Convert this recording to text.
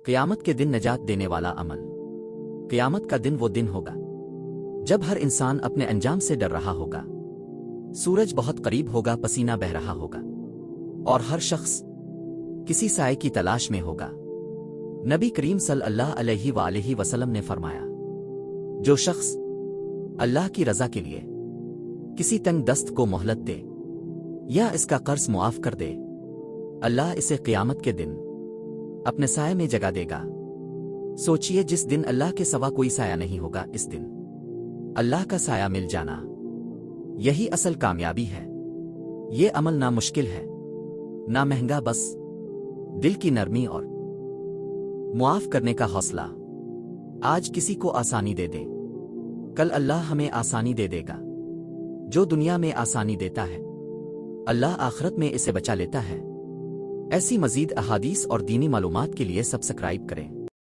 قیامت کے دن نجات دینے والا عمل۔ قیامت کا دن وہ دن ہوگا جب ہر انسان اپنے انجام سے ڈر رہا ہوگا، سورج بہت قریب ہوگا، پسینہ بہہ رہا ہوگا، اور ہر شخص کسی سائے کی تلاش میں ہوگا۔ نبی کریم صلی اللہ علیہ وآلہ وسلم نے فرمایا، جو شخص اللہ کی رضا کے لیے کسی تنگ دست کو مہلت دے یا اس کا قرض معاف کر دے، اللہ اسے قیامت کے دن اپنے سائے میں جگہ دے گا۔ سوچئے، جس دن اللہ کے سوا کوئی سایہ نہیں ہوگا، اس دن اللہ کا سایہ مل جانا یہی اصل کامیابی ہے۔ یہ عمل نہ مشکل ہے نہ مہنگا، بس دل کی نرمی اور معاف کرنے کا حوصلہ۔ آج کسی کو آسانی دے دے، کل اللہ ہمیں آسانی دے دے گا۔ جو دنیا میں آسانی دیتا ہے، اللہ آخرت میں اسے بچا لیتا ہے۔ ایسی مزید احادیث اور دینی معلومات کے لیے سبسکرائب کریں۔